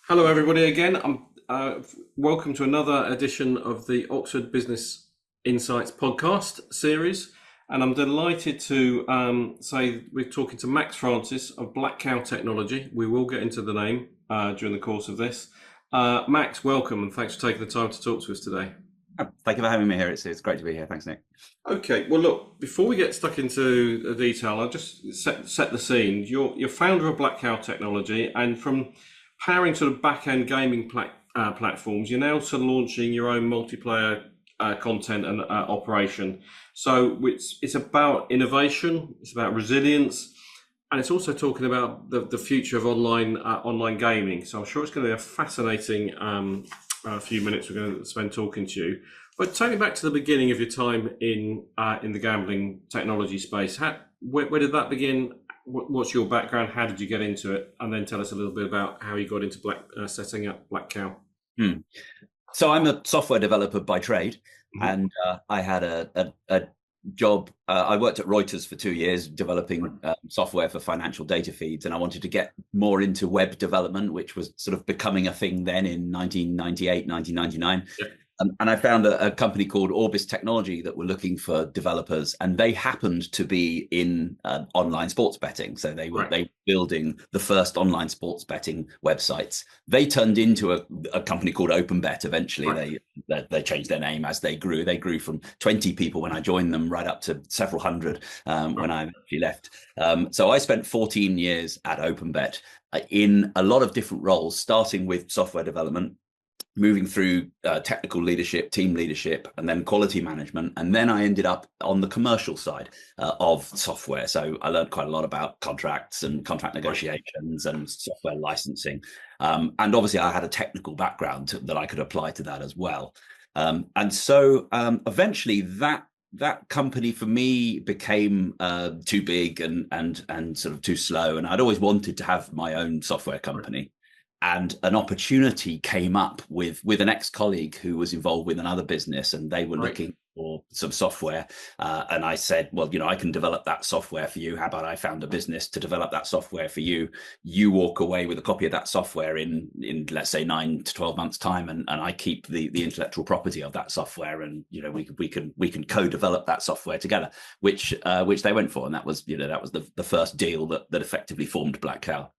Hello, everybody. Again, welcome to another edition of the Oxford Business Insights podcast series. And I'm delighted to say we're talking to Max Francis of Black Cow Technology. We will get into the name during the course of this. Max, welcome, and thanks for taking the time to talk to us today. Thank you for having me here. It's great to be here. Thanks, Nick. Okay, well, look, before we get stuck into the detail, I'll just set the scene. You're founder of Black Cow Technology, and from powering sort of back-end gaming platforms, you're now sort of launching your own multiplayer content and operation. So it's about innovation, it's about resilience, and it's also talking about the future of online gaming. So I'm sure it's going to be a fascinating few minutes we're going to spend talking to you. But take me back to the beginning of your time in the gambling technology space. Where did that begin? What's your background? How did you get into it? And then tell us a little bit about how you got into setting up Black Cow. So I'm a software developer by trade, and I had a job. I worked at Reuters for 2 years developing software for financial data feeds, and I wanted to get more into web development, which was sort of becoming a thing then in 1998, 1999. Yeah. And I found a company called Orbis Technology that were looking for developers, and they happened to be in online sports betting. So they were building the first online sports betting websites. They turned into a company called OpenBet. Eventually, they changed their name as they grew. They grew from 20 people when I joined them right up to several hundred when I actually left. So I spent 14 years at OpenBet in a lot of different roles, starting with software development, moving through technical leadership, team leadership, and then quality management. And then I ended up on the commercial side of software. So I learned quite a lot about contracts and contract negotiations and software licensing. And obviously I had a technical background that I could apply to that as well. And so eventually that company for me became too big and sort of too slow. And I'd always wanted to have my own software company. And an opportunity came up with an ex-colleague who was involved with another business, and they were looking for some software. And I said, well, I can develop that software for you. How about I found a business to develop that software for you? You walk away with a copy of that software in let's say 9 to 12 months time, and I keep the intellectual property of that software, and we can co-develop that software together, which they went for, and that was the first deal that effectively formed Black Cow.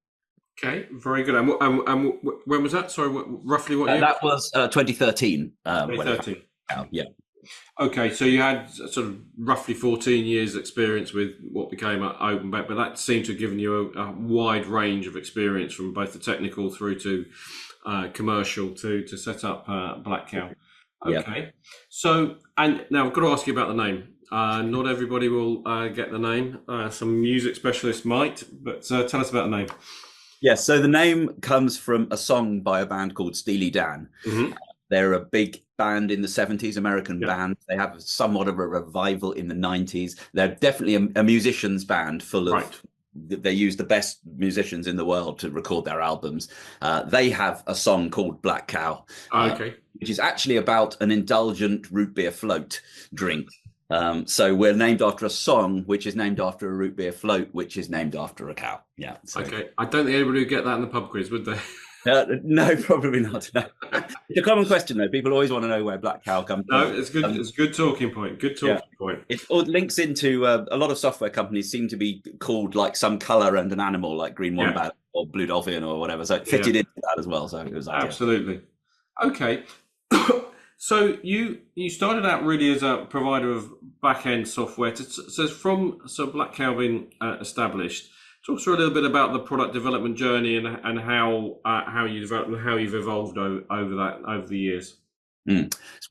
Okay, very good. And when was that? Sorry, roughly what year? That was 2013. 2013. Yeah. Okay, so you had sort of roughly 14 years experience with what became OpenBet, but that seemed to have given you a wide range of experience from both the technical through to commercial to set up Black Cow. Okay, yeah. So, and now I've got to ask you about the name. Not everybody will get the name. Some music specialists might, but tell us about the name. Yes, so the name comes from a song by a band called Steely Dan. They're a big band in the 70s, American band. They have somewhat of a revival in the 90s. They're definitely a musician's band full of, they use the best musicians in the world to record their albums. They have a song called Black Cow, which is actually about an indulgent root beer float drink. So we're named after a song, which is named after a root beer float, which is named after a cow. Yeah. So. Okay. I don't think anybody would get that in the pub quiz, would they? No, probably not. No. It's a common question, though. People always want to know where Black Cow comes from. No, it's good. It's a good talking point. Good talking point. It links into a lot of software companies seem to be called like some color and an animal, like green wombat or blue dolphin or whatever. So it fitted into that as well. So it was ideal. Absolutely. Okay. So you started out really as a provider of back-end software. So Black Cow being established, talk to us a little bit about the product development journey and how you developed and how you've evolved over the years.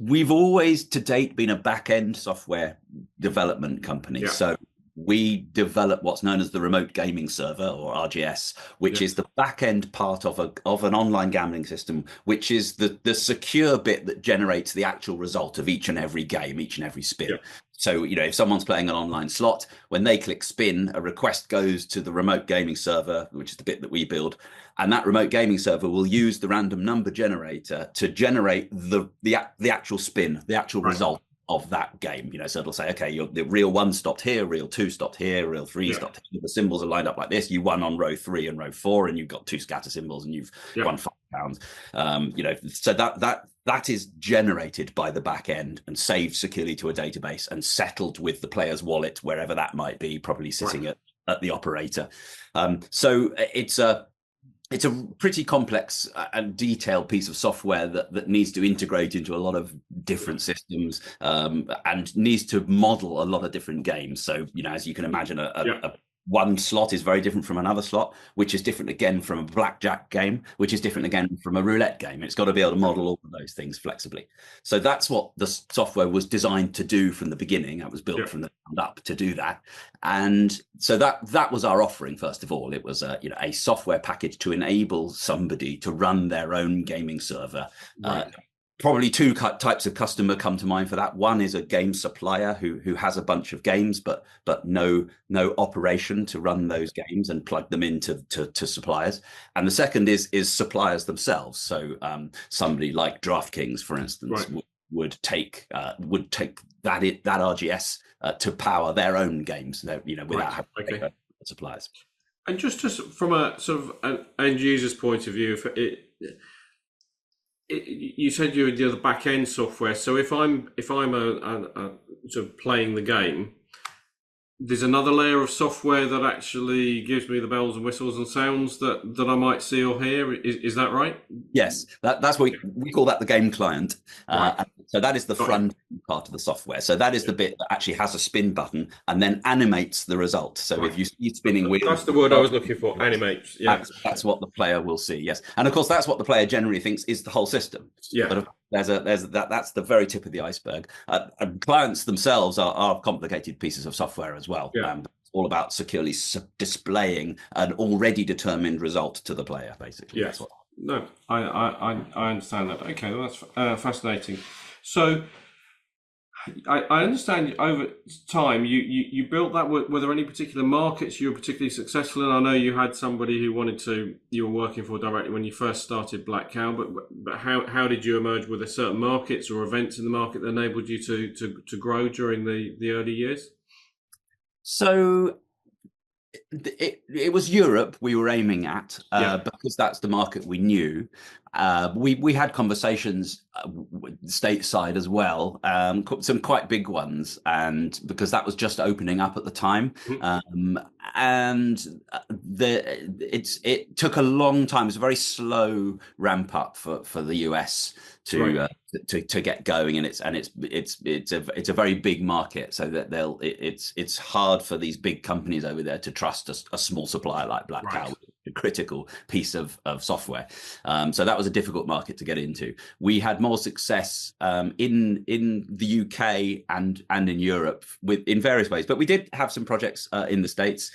We've always to date been a back-end software development company. Yeah. So we develop what's known as the remote gaming server, or RGS, which is the back-end part of an online gambling system, which is the secure bit that generates the actual result of each and every game, each and every spin. Yeah. So, if someone's playing an online slot, when they click spin, a request goes to the remote gaming server, which is the bit that we build. And that remote gaming server will use the random number generator to generate the actual spin, the actual result of that game. So it'll say, okay, the reel 1 stopped here, reel 2 stopped here, reel 3 stopped here. The symbols are lined up like this. You won on row 3 and row 4, and you've got 2 scatter symbols, and you've won 5 pounds. So that is generated by the back end and saved securely to a database and settled with the player's wallet, wherever that might be, probably sitting at the operator. So it's a pretty complex and detailed piece of software that needs to integrate into a lot of different systems, and needs to model a lot of different games. So, as you can imagine, one slot is very different from another slot, which is different again from a blackjack game, which is different again from a roulette game. It's got to be able to model all of those things flexibly. So that's what the software was designed to do from the beginning. It was built from the ground up to do that. And so that was our offering. First of all, it was a software package to enable somebody to run their own gaming server. Probably two types of customer come to mind for that. One is a game supplier who has a bunch of games, but no operation to run those games and plug them into to suppliers. And the second is suppliers themselves. So somebody like DraftKings, for instance, would take that RGS to power their own games, without having to pay suppliers. And just from a sort of an end user's point of view, you said you're the back end software. So if I'm a sort of playing the game, there's another layer of software that actually gives me the bells and whistles and sounds that I might see or hear. Is that right? Yes, that's what we call that the game client. So that is the front part of the software. So that is the bit that actually has a spin button and then animates the result. So if you see spinning wheels, that's the word I was looking for. Animates. Yeah, that's what the player will see. Yes, and of course that's what the player generally thinks is the whole system. Yeah, but that's the very tip of the iceberg. Clients themselves are complicated pieces of software as well. Yeah. It's all about securely displaying an already determined result to the player, basically. Yes. No, I understand that. Okay, well, that's fascinating. So I understand over time you built that. Were there any particular markets you were particularly successful in? I know you had somebody who you were working for directly when you first started Black Cow, but how did you emerge? Were there certain markets or events in the market that enabled you to grow during the early years? So it was Europe we were aiming at, because that's the market we knew. We had conversations stateside as well, some quite big ones, and because that was just opening up at the time, and it took a long time. It was a very slow ramp up for the US to get going, and it's a very big market, so that it's hard for these big companies over there to trust a small supplier like Black Cow, a critical piece of software. So that was a difficult market to get into. We had more success in the UK and in Europe in various ways, but we did have some projects in the States.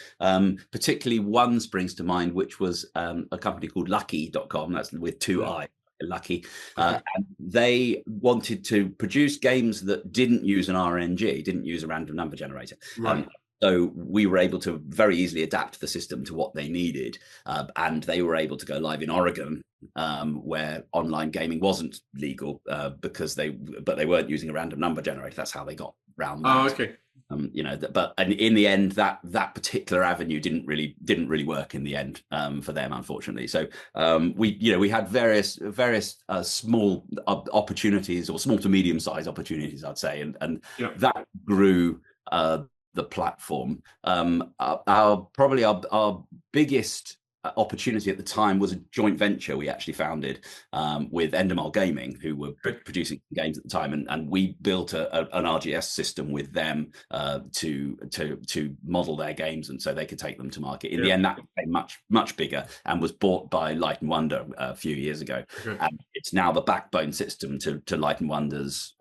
Particularly one springs to mind, which was a company called Lucky.com. That's with two I. Lucky, and they wanted to produce games that didn't use an RNG, didn't use a random number generator. So we were able to very easily adapt the system to what they needed, and they were able to go live in Oregon, where online gaming wasn't legal, because they weren't using a random number generator. That's how they got around that. Oh, okay. But in the end, that particular avenue didn't really work in the end, for them, unfortunately. So we had various small opportunities, or small to medium sized opportunities, I'd say, and that grew the platform. Our biggest opportunity at the time was a joint venture we actually founded with Endemol Gaming, who were producing games at the time, and we built an RGS system with them to model their games, and so they could take them to market. In the end, that became much bigger and was bought by Light and Wonder a few years ago. And it's now the backbone system to Light and Wonder's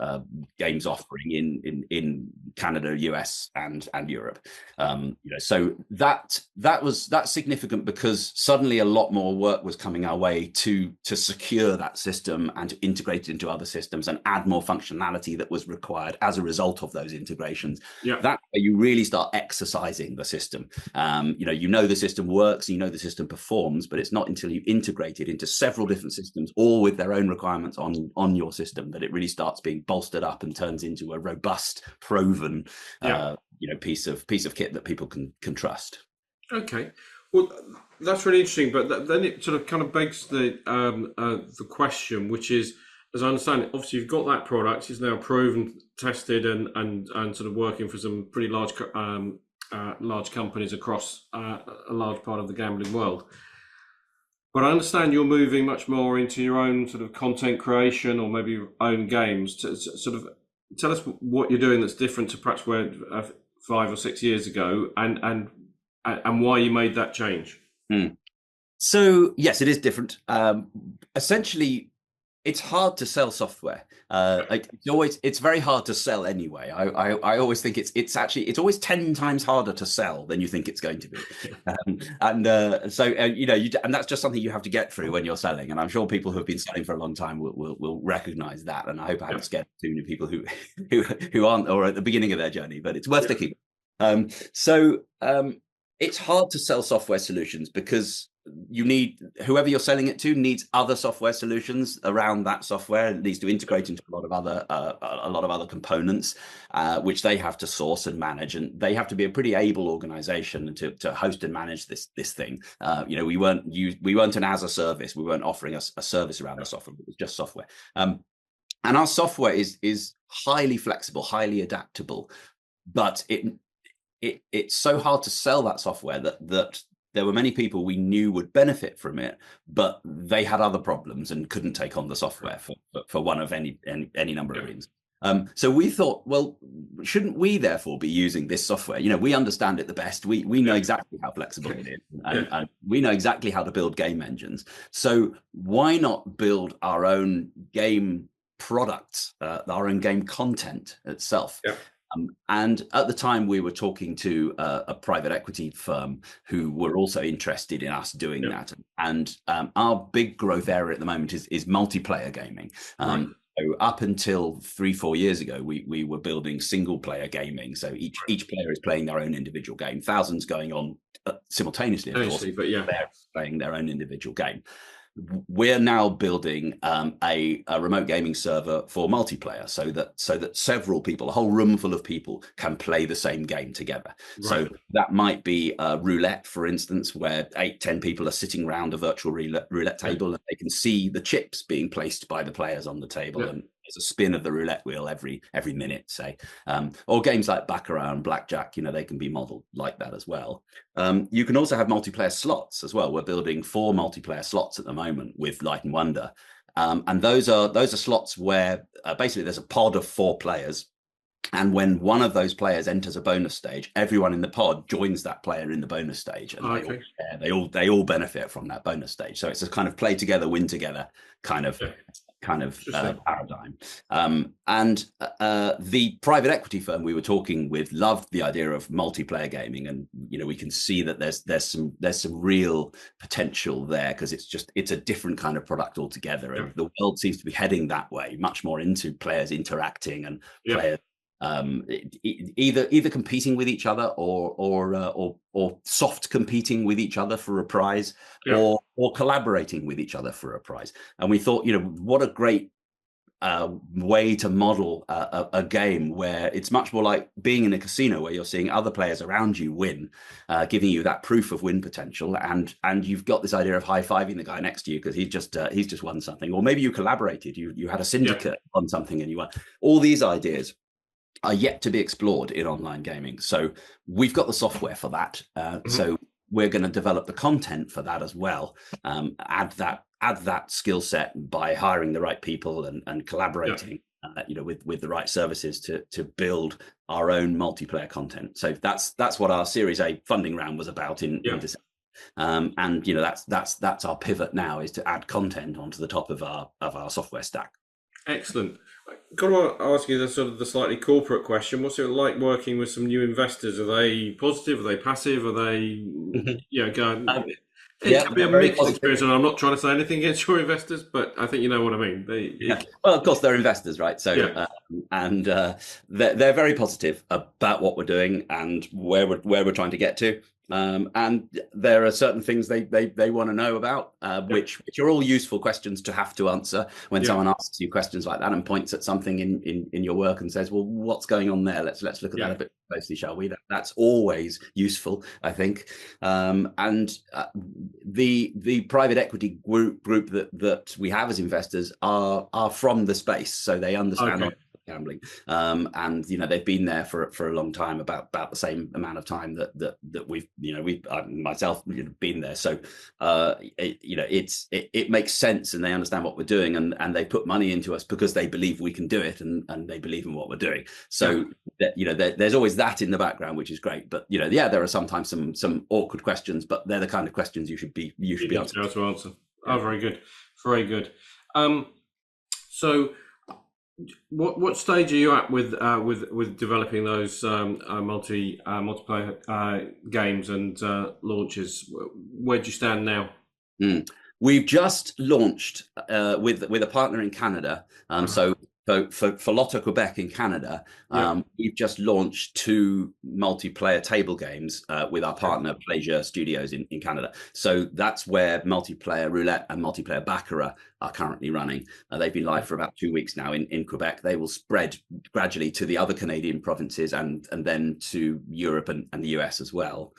games offering in Canada, US, and Europe. So that's significant, because suddenly a lot more work was coming our way to secure that system and to integrate it into other systems and add more functionality that was required as a result of those integrations. That's where you really start exercising the system. The system works, the system performs, but it's not until you integrate it into several different systems, all with their own requirements on your system, that it really starts being bolstered up and turns into a robust, proven piece of kit that people can trust. Okay. Well, that's really interesting, but then it sort of kind of begs the question, which is, as I understand it, obviously you've got that product, it's now proven, tested, and sort of working for some pretty large companies across a large part of the gambling world. But I understand you're moving much more into your own sort of content creation or maybe your own games. To sort of tell us what you're doing that's different to perhaps where 5 or 6 years ago, and why you made that change. So yes, it is different. Essentially, it's hard to sell software. It's very hard to sell anyway. I always think it's always 10 times harder to sell than you think it's going to be. And that's just something you have to get through when you're selling. And I'm sure people who have been selling for a long time will recognize that. And I hope I haven't scared too many people who aren't or at the beginning of their journey, but it's worth sticking. It's hard to sell software solutions because whoever you're selling it to needs other software solutions around that software. It needs to integrate into a lot of other components, which they have to source and manage, and they have to be a pretty able organization to host and manage this thing. We weren't an as a service. We weren't offering a service around the software. It was just software, and our software is highly flexible, highly adaptable, but it's so hard to sell that software that there were many people we knew would benefit from it, but they had other problems and couldn't take on the software for one of any number of reasons. So we thought, well, shouldn't we therefore be using this software? We understand it the best. We know exactly how flexible it is, and we know exactly how to build game engines. So why not build our own game products, our own game content itself? Yeah. And at the time, we were talking to a private equity firm who were also interested in us doing that. And our big growth area at the moment is multiplayer gaming. So up until 3-4 years ago, we were building single player gaming. So each player is playing their own individual game, thousands going on simultaneously, of course, but they're playing their own individual game. We're now building a remote gaming server for multiplayer, so that several people, a whole room full of people, can play the same game together. Right. So that might be roulette, for instance, where 8-10 people are sitting around a virtual roulette table, and they can see the chips being placed by the players on the table, and there's a spin of the roulette wheel every minute, say. Or games like Baccarat and Blackjack, they can be modeled like that as well. You can also have multiplayer slots as well. We're building 4 multiplayer slots at the moment with Light and Wonder. And those are slots where basically there's a pod of 4 players. And when one of those players enters a bonus stage, everyone in the pod joins that player in the bonus stage, and they all benefit from that bonus stage. So it's a kind of play together, win together kind of paradigm. And the private equity firm we were talking with loved the idea of multiplayer gaming, and we can see that there's some real potential there, because it's a different kind of product altogether, and the world seems to be heading that way, much more into players interacting and players either competing with each other or soft competing with each other for a prize, or collaborating with each other for a prize. And we thought, what a great way to model a game where it's much more like being in a casino, where you're seeing other players around you win, giving you that proof of win potential, and you've got this idea of high-fiving the guy next to you because he's just won something, or maybe you collaborated, you had a syndicate on something and you won. All these ideas are yet to be explored in online gaming. So we've got the software for that. So we're going to develop the content for that as well. Add that skill set by hiring the right people and collaborating, with the right services to build our own multiplayer content. So that's what our Series A funding round was about in December. And that's our pivot now, is to add content onto the top of our software stack. Excellent. Got to ask you the slightly corporate question. What's it like working with some new investors? Are they positive? Are they passive? Are they going? It can be a mixed experience, and I'm not trying to say anything against your investors, but I think you know what I mean. Well, of course, they're investors, right? So, they're very positive about what we're doing and where we're trying to get to. And there are certain things they want to know about, which are all useful questions to have to answer when someone asks you questions like that and points at something in your work and says, well, what's going on there? Let's look at that a bit closely, shall we? That's always useful, I think. And the private equity group that we have as investors are from the space, so they understand gambling, and they've been there for a long time, about the same amount of time that we've myself been there. So it makes sense, and they understand what we're doing, and they put money into us because they believe we can do it, and they believe in what we're doing. So there's always that in the background, which is great. But there are sometimes some awkward questions, but they're the kind of questions you should be able to answer. Oh, very good, very good. So what stage are you at with developing those multiplayer games and launches? Where do you stand now? We've just launched with a partner in Canada. So for Lotto Quebec in Canada, we've just launched 2 multiplayer table games with our partner Pleasure Studios in Canada. So that's where multiplayer roulette and multiplayer baccarat are currently running. They've been live for about 2 weeks now in Quebec. They will spread gradually to the other Canadian provinces and then to Europe and the US as well.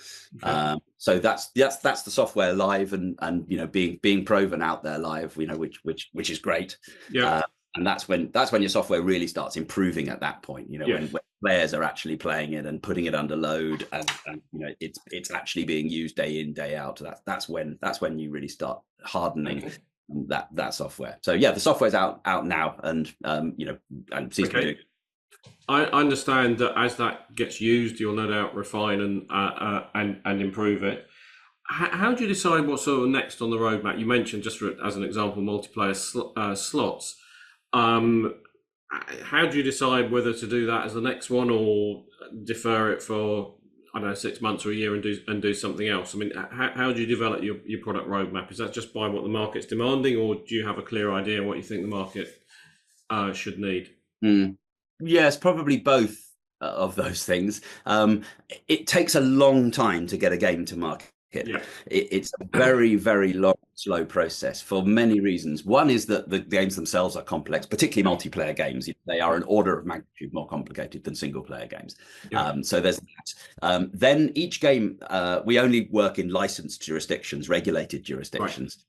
So that's the software live and being proven out there live, which is great. And that's when your software really starts improving at that point, when players are actually playing it and putting it under load, and it's actually being used day in, day out. That's when you really start hardening that software. So the software's out now, and and seems to be doing. I understand that as that gets used, you'll no doubt refine and improve it. How do you decide what's sort of next on the roadmap? You mentioned, just as an example, multiplayer slots. How do you decide whether to do that as the next one or defer it for 6 months or a year and do something else? I mean, how do you develop your product roadmap? Is that just by what the market's demanding, or do you have a clear idea what you think the market should need? Yes, probably both of those things. It takes a long time to get a game to market. It's a very, very long, slow process for many reasons. One is that the games themselves are complex, particularly multiplayer games. They are an order of magnitude more complicated than single player games. So there's that. Then each game, we only work in licensed jurisdictions, regulated jurisdictions,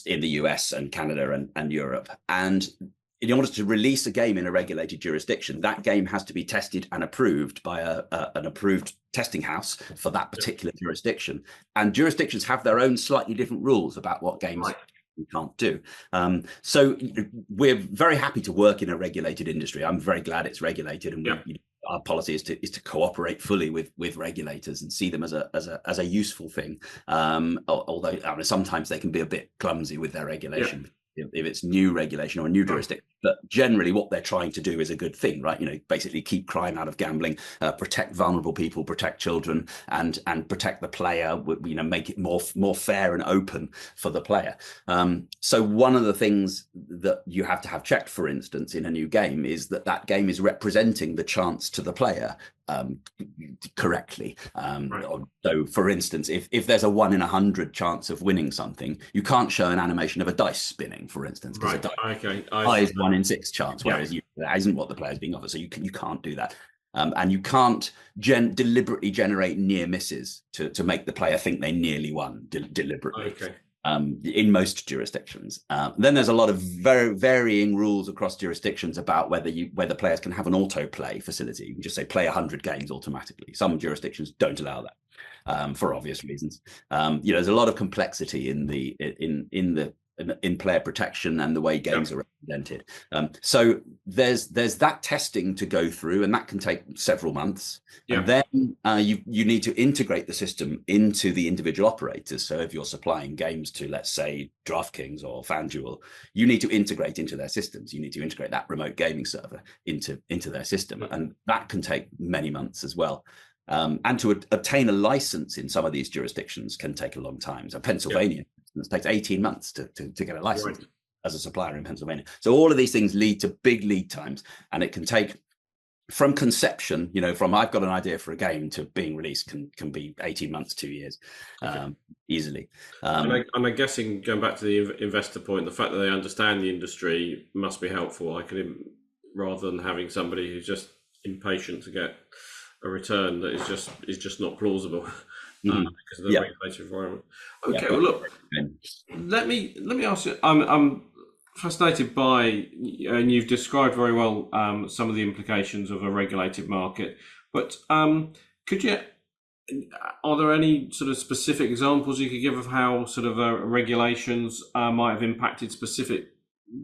in the US and Canada and Europe. And in order to release a game in a regulated jurisdiction, that game has to be tested and approved by an approved testing house for that particular jurisdiction. And jurisdictions have their own slightly different rules about what games we can't do. So we're very happy to work in a regulated industry. I'm very glad it's regulated, and our policy is to cooperate fully with regulators and see them as a useful thing. Although sometimes they can be a bit clumsy with their regulation. If it's new regulation or a new jurisdiction, but generally what they're trying to do is a good thing, right? Basically keep crime out of gambling, protect vulnerable people, protect children, and protect the player. Make it more fair and open for the player. So one of the things that you have to have checked, for instance, in a new game is that game is representing the chance to the player correctly. So for instance, if there's a 1 in 100 chance of winning something, you can't show an animation of a dice spinning, for instance, because a dice is 1 in 6 chance, whereas that isn't what the player's being offered. So you can't do that. And you can't deliberately generate near misses to make the player think they nearly won deliberately. In most jurisdictions. Then there's a lot of very varying rules across jurisdictions about whether players can have an autoplay facility. You can just say play 100 games automatically. Some jurisdictions don't allow that for obvious reasons. There's a lot of complexity in player protection and the way games are represented. So there's that testing to go through, and that can take several months. And then you need to integrate the system into the individual operators. So if you're supplying games to, let's say, DraftKings or FanDuel, you need to integrate into their systems. You need to integrate that remote gaming server into their system, and that can take many months as well. And to obtain a license in some of these jurisdictions can take a long time. So Pennsylvania, it takes 18 months to get a license as a supplier in Pennsylvania. So all of these things lead to big lead times, and it can take from conception, from I've got an idea for a game to being released can be 18 months, 2 years, easily. And I'm guessing, going back to the investor point, the fact that they understand the industry must be helpful. Rather than having somebody who's just impatient to get a return that is just not plausible because of the regulatory environment. Okay, well, look, let me ask you. I'm fascinated by, and you've described very well some of the implications of a regulated market. But are there any sort of specific examples you could give of how sort of regulations might have impacted specific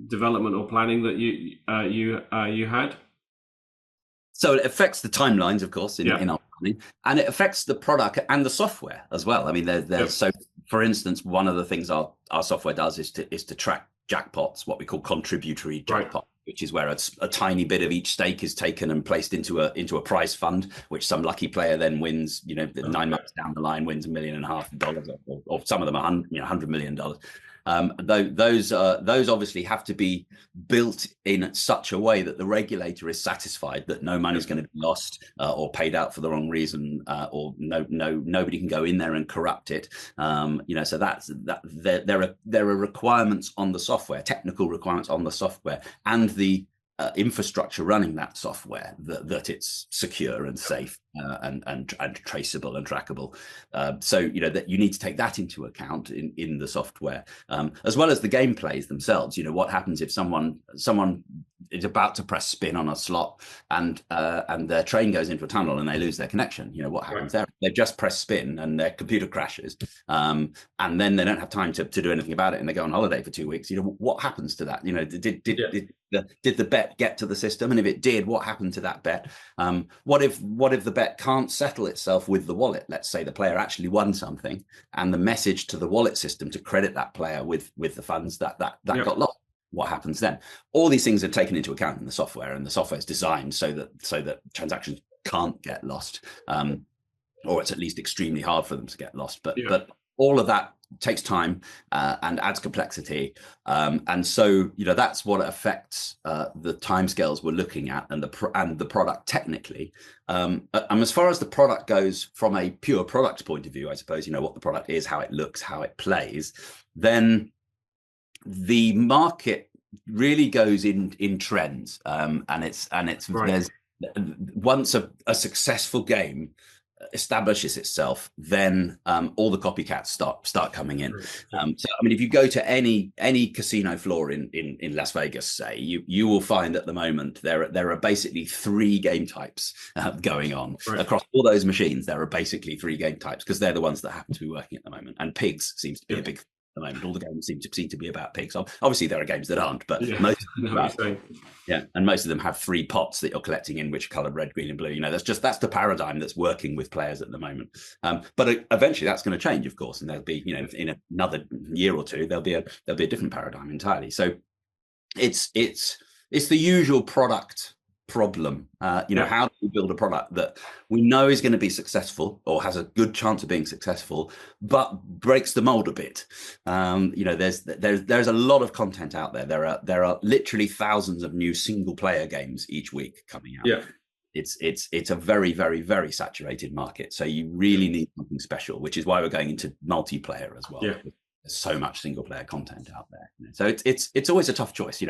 development or planning that you had? So it affects the timelines, of course, in our planning, and it affects the product and the software as well. I mean, so for instance, one of the things our software does is to track jackpots, what we call contributory jackpot, which is where a tiny bit of each stake is taken and placed into a prize fund, which some lucky player then wins. 9 months down the line, wins $1.5 million, or some of them $100 million. Those obviously have to be built in such a way that the regulator is satisfied that no money is going to be lost or paid out for the wrong reason, or nobody can go in there and corrupt it. So there are requirements on the software, technical requirements on the software, and the infrastructure running that software that it's secure and safe and traceable and trackable. So that you need to take that into account in the software, as well as the gameplays themselves. What happens if someone is about to press spin on a slot and their train goes into a tunnel and they lose their connection? What happens there? They've just pressed spin and their computer crashes, and then they don't have time to do anything about it, and they go on holiday for 2 weeks. What happens to that? Did the bet get to the system? And if it did, what happened to that bet? What if the bet can't settle itself with the wallet? Let's say the player actually won something, and the message to the wallet system to credit that player with the funds that got lost. What happens then? All these things are taken into account in the software, and the software is designed so that transactions can't get lost, or it's at least extremely hard for them to get lost. But all of that takes time and adds complexity, and so that's what affects the timescales we're looking at, and the product technically. And as far as the product goes, from a pure product point of view, I suppose what the product is, how it looks, how it plays, then the market really goes in trends, and it's there's once a successful game establishes itself, then all the copycats start coming in. So I mean, if you go to any casino floor in Las Vegas, say, you will find at the moment there are basically 3 game types going on across all those machines. There are basically 3 game types, because they're the ones that happen to be working at the moment, and pigs seems to be a big thing at the moment. All the games seem to be about pigs. Obviously there are games that aren't, but most and most of them have 3 pots that you're collecting in, which color red, green, and blue. That's the paradigm that's working with players at the moment. But eventually that's going to change, of course, and there'll be in another year or two there'll be a different paradigm entirely. So it's the usual product problem. How do we build a product that we know is going to be successful, or has a good chance of being successful, but breaks the mold a bit? There's a lot of content out there. There are literally thousands of new single player games each week coming out. It's a very, very, very saturated market, so you really need something special, which is why we're going into multiplayer as well. There's so much single player content out there. So it's always a tough choice.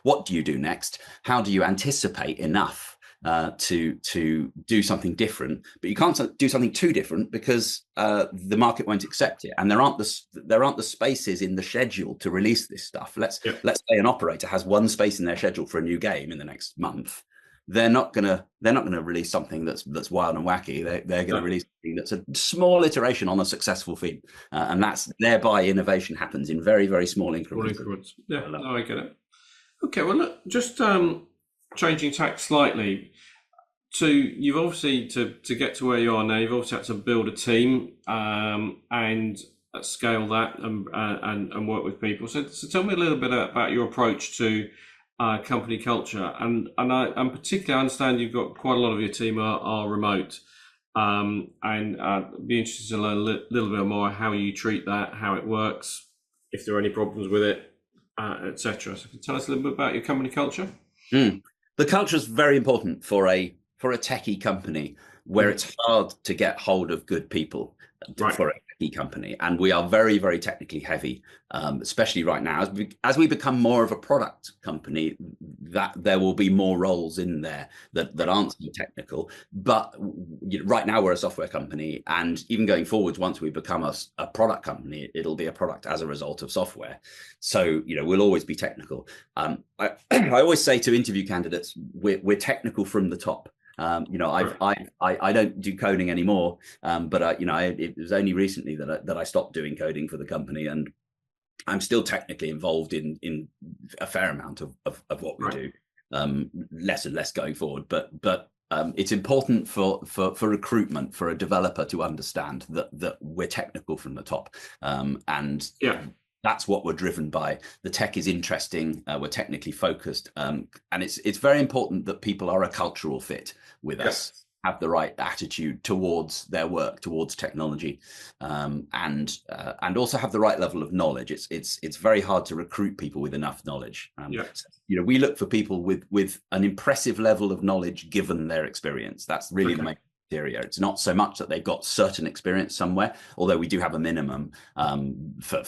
What do you do next? How do you anticipate enough to do something different? But you can't do something too different, because the market won't accept it, and there aren't the spaces in the schedule to release this stuff. Let's say an operator has 1 space in their schedule for a new game in the next month. They're not gonna release something that's wild and wacky. They're gonna release something that's a small iteration on a successful theme, and that's thereby innovation happens in very, very small increments. I get it. Okay, well, look, just changing tack slightly. You've obviously to get to where you are now, you've obviously had to build a team and scale that and work with people. So tell me a little bit about your approach to company culture, and particularly I understand you've got quite a lot of your team are remote, and be interested to learn a little bit more how you treat that, how it works, if there are any problems with it, etc. So can you tell us a little bit about your company culture? The culture is very important for a techie company where it's hard to get hold of good people for a techie company, and we are very, very technically heavy, especially right now as we become more of a product company. That there will be more roles in there that aren't so technical. But right now we're a software company, and even going forwards, once we become a product company, it'll be a product as a result of software. So we'll always be technical. I always say to interview candidates, we're technical from the top. I don't do coding anymore, but it was only recently that I stopped doing coding for the company, and I'm still technically involved in a fair amount of what we do, less and less going forward. But it's important for recruitment, for a developer to understand that we're technical from the top, and that's what we're driven by. The tech is interesting. We're technically focused, and it's very important that people are a cultural fit with us, have the right attitude towards their work, towards technology, and also have the right level of knowledge. It's very hard to recruit people with enough knowledge. We look for people with an impressive level of knowledge given their experience. That's really the main criteria. It's not so much that they've got certain experience somewhere, although we do have a minimum for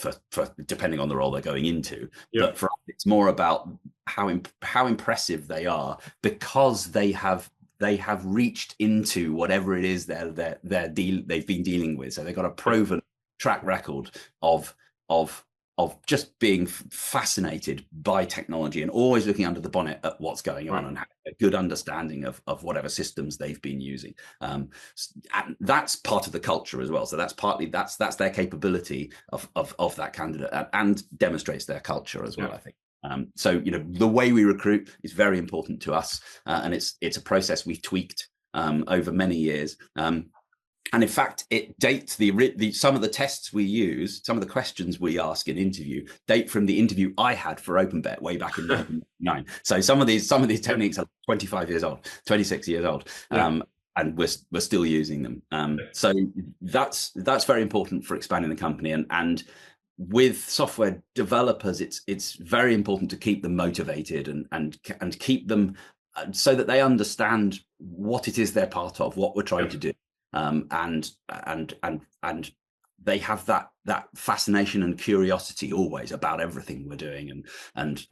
depending on the role they're going into. But for us, it's more about how impressive they are because they have reached into whatever it is they've been dealing with. So they've got a proven track record of just being fascinated by technology and always looking under the bonnet at what's going on and having a good understanding of whatever systems they've been using. And that's part of the culture as well. So that's their capability of that candidate, and demonstrates their culture as well, I think. So the way we recruit is very important to us, and it's a process we've tweaked over many years. And in fact, it dates some of the tests we use, some of the questions we ask in interview date from the interview I had for OpenBet way back in 1999. So some of these techniques are 25 years old, 26 years old. And we're still using them. So that's very important for expanding the company. And with software developers, it's very important to keep them motivated and keep them so that they understand what it is they're part of, what we're trying to do. And they have that fascination and curiosity always about everything we're doing, and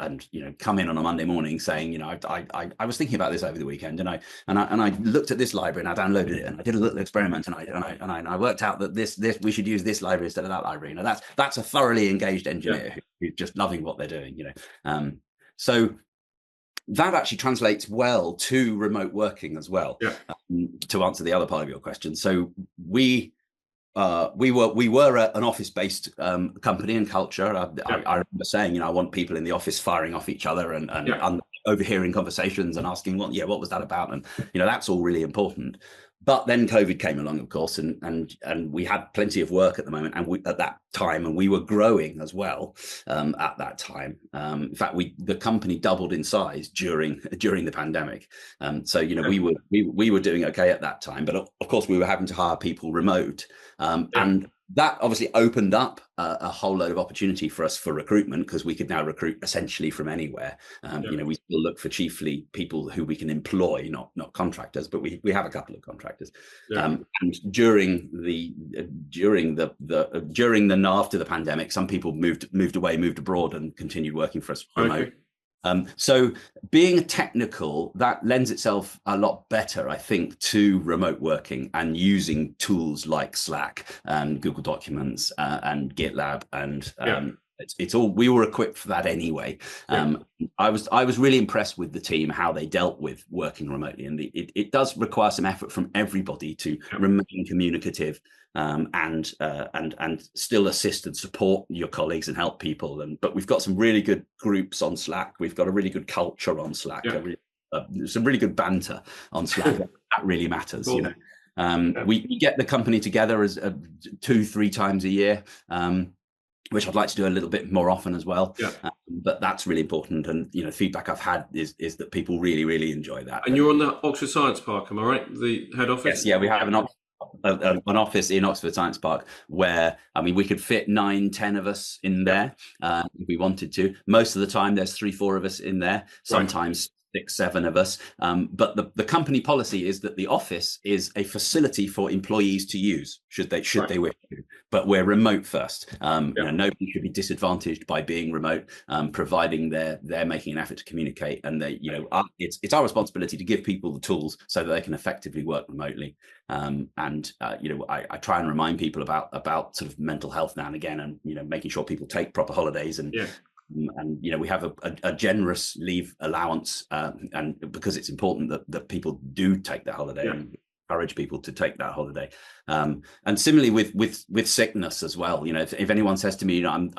come in on a Monday morning saying, I was thinking about this over the weekend, and I looked at this library and I downloaded it and I did a little experiment and I worked out that this we should use this library instead of that library. That's a thoroughly engaged engineer who's just loving what they're doing. So that actually translates well to remote working as well. To answer the other part of your question, so we were an office-based company and culture. I remember saying, I want people in the office firing off each other and overhearing conversations and asking, what was that about? And that's all really important. But then COVID came along, of course, and we had plenty of work at the moment, and at that time, and we were growing as well at that time. In fact, the company doubled in size during the pandemic. So we were doing okay at that time, but of course we were having to hire people remote, and that obviously opened up a whole load of opportunity for us for recruitment, because we could now recruit essentially from anywhere. We still look for chiefly people who we can employ, not contractors, but we have a couple of contractors. And during after the pandemic, some people moved abroad and continued working for us remote. So being technical, that lends itself a lot better, I think, to remote working and using tools like Slack and Google Documents and GitLab, and it's all, we were equipped for that anyway. I was really impressed with the team, how they dealt with working remotely, and it does require some effort from everybody to remain communicative and still assist and support your colleagues and help people. But we've got some really good groups on Slack. We've got a really good culture on Slack. Some really good banter on Slack. That really matters. Cool. We get the company together as 2-3 times a year. Which I'd like to do a little bit more often as well. But that's really important. And, feedback I've had is that people really, really enjoy that. And you're on the Oxford Science Park, am I right? The head office? Yes, we have an office in Oxford Science Park where, we could fit 9-10 of us in there if we wanted to. Most of the time there's 3-4 of us in there. Sometimes 6, 7 of us. But the company policy is that the office is a facility for employees to use should they wish to. But we're remote first. Nobody should be disadvantaged by being remote, providing they're making an effort to communicate, and it's our responsibility to give people the tools so that they can effectively work remotely. I try and remind people about sort of mental health now and again, and making sure people take proper holidays, and we have a generous leave allowance, and because it's important that people do take their holiday, and encourage people to take that holiday. And similarly with sickness as well. If anyone says to me, I'm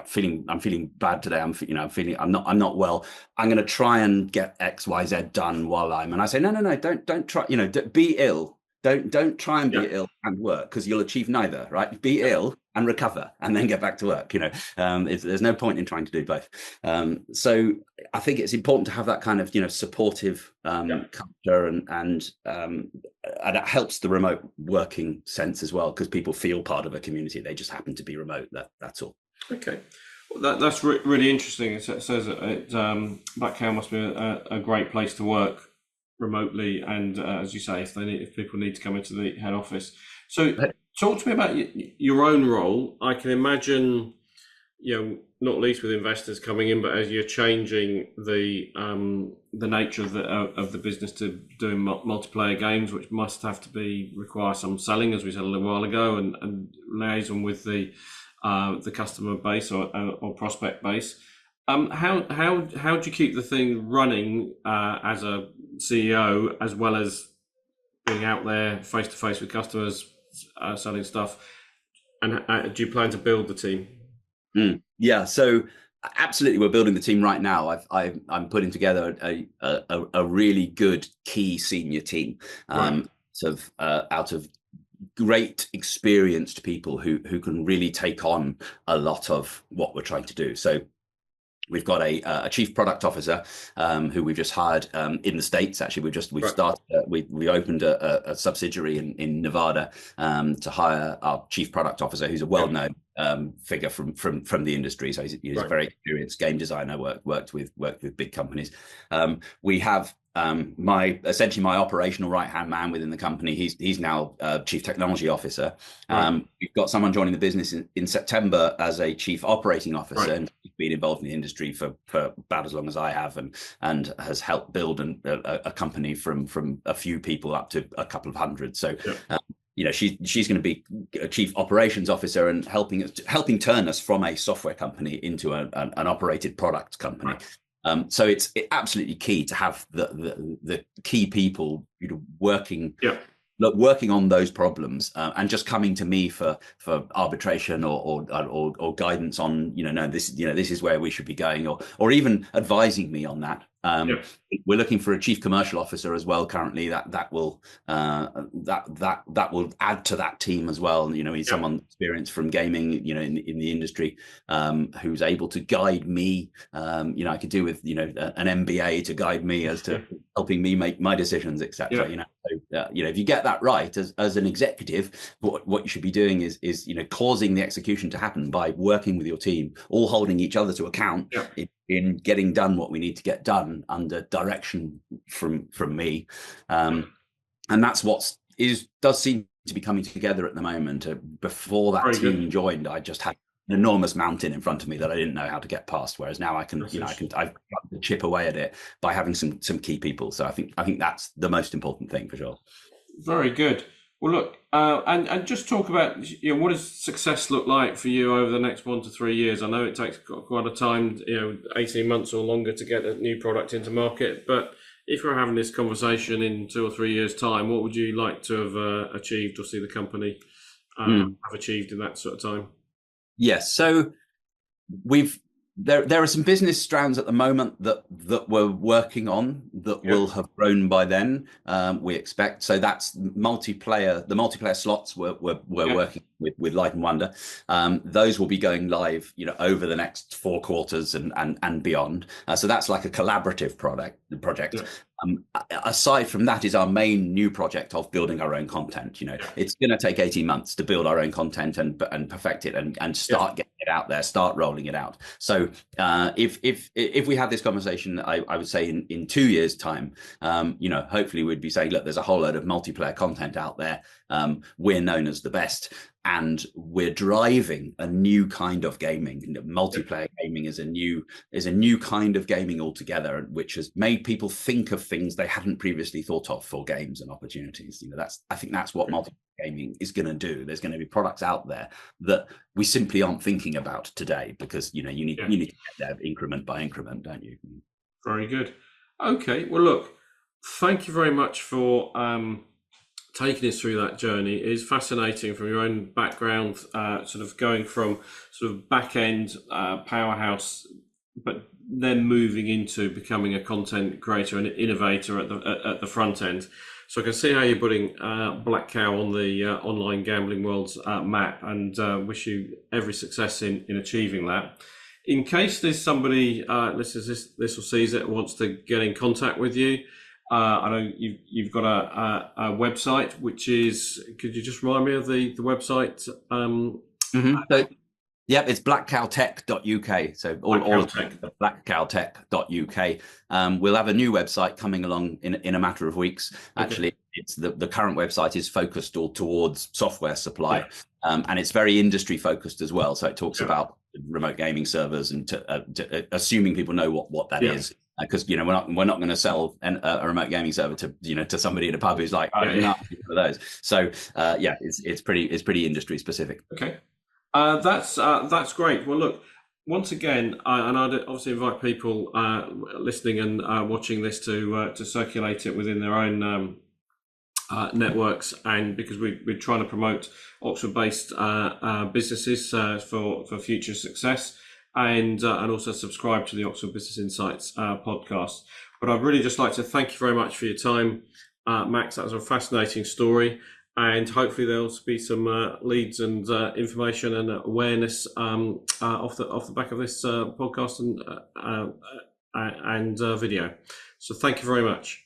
feeling bad today, I'm not well, I'm going to try and get XYZ done while and I say, no, don't try, be ill. Don't try and be ill and work, because you'll achieve neither, right? Be ill and recover and then get back to work. There's no point in trying to do both. So I think it's important to have that kind of supportive culture, and it helps the remote working sense as well, because people feel part of a community. They just happen to be remote. That's all. Okay. Well, that's really interesting. It says that Backend must be a great place to work remotely, and as you say, if people need to come into the head office. So talk to me about your own role. I can imagine, not least with investors coming in, but as you're changing the nature of the business to doing multiplayer games, which must have to require some selling, as we said a little while ago, and liaison with the customer base or prospect base. How do you keep the thing running as a CEO, as well as being out there face to face with customers, selling stuff? And do you plan to build the team? Yeah, so absolutely, we're building the team right now. I'm putting together a really good key senior team, out of great experienced people who can really take on a lot of what we're trying to do. So we've got a chief product officer who we've just hired in the States. Actually, we've started. We opened a subsidiary in Nevada to hire our chief product officer, who's a well-known figure from the industry. So he's a very experienced game designer. Worked with big companies. We have essentially my operational right-hand man within the company. He's now chief technology officer. We've got someone joining the business in September as a chief operating officer, and he's been involved in the industry for about as long as I have, and has helped build a company from a few people up to a couple of hundred. So she's going to be a chief operations officer and helping turn us from a software company into an operated product company. So it's absolutely key to have the key people working on those problems, and just coming to me for arbitration or guidance on this is where we should be going, or even advising me on that. We're looking for a chief commercial officer as well currently. That will add to that team as well. He's someone experienced from gaming, in the industry, who's able to guide me. I could do with an MBA to guide me as to helping me make my decisions, etc. So, if you get that right as an executive, what you should be doing is causing the execution to happen by working with your team, all holding each other to account in getting done what we need to get done under direction from me. And that's does seem to be coming together at the moment. Before that team joined, I just had an enormous mountain in front of me that I didn't know how to get past. Whereas now I've got to chip away at it by having some key people. So I think that's the most important thing for sure. Very good. Well, look, and just talk about what does success look like for you over the next 1 to 3 years? I know it takes quite a time, 18 months or longer to get a new product into market. But if we're having this conversation in 2 or 3 years' time, what would you like to have achieved, or see the company have achieved in that sort of time? Yes, so there are some business strands at the moment that we're working on that will have grown by then, we expect. So that's multiplayer. The multiplayer slots we're working with Light and Wonder. Those will be going live, over the next 4 quarters and beyond. So that's like a collaborative project. Aside from that is our main new project of building our own content. It's going to take 18 months to build our own content and perfect it and start getting it out there, start rolling it out. So if we had this conversation, I would say in 2 years' time, hopefully we'd be saying, look, there's a whole load of multiplayer content out there. We're known as the best, and we're driving a new kind of gaming. Multiplayer gaming is a new kind of gaming altogether, which has made people think of things they hadn't previously thought of for games and opportunities. I think that's what multiplayer gaming is going to do. There's going to be products out there that we simply aren't thinking about today, because you need to get there increment by increment, don't you? Very good. Okay, well, look, thank you very much for taking us through that journey. It is fascinating from your own background, sort of going from sort of back-end powerhouse, but then moving into becoming a content creator and innovator at the front end. So I can see how you're putting Black Cow on the online gambling world's map, and wish you every success in achieving that. In case there's somebody listens this or sees it, wants to get in contact with you, I know you've got a website, which is, could you just remind me of the website? So, it's blackcowtech.uk. So all blackcowtech.uk. We'll have a new website coming along in a matter of weeks. Actually, it's the current website is focused all towards software supply, and it's very industry focused as well. So it talks about remote gaming servers, and assuming people know what that is. Because we're not going to sell a remote gaming server to somebody in a pub who's like, for those. So it's pretty industry specific. Okay, that's great. Well, look, once again, and I'd obviously invite people listening and watching this to circulate it within their own networks, and because we're trying to promote Oxford-based businesses for future success. And also subscribe to the Oxford Business Insights podcast. But I'd really just like to thank you very much for your time, Max. That was a fascinating story, and hopefully there'll be some leads and information and awareness off the back of this podcast and video. So thank you very much.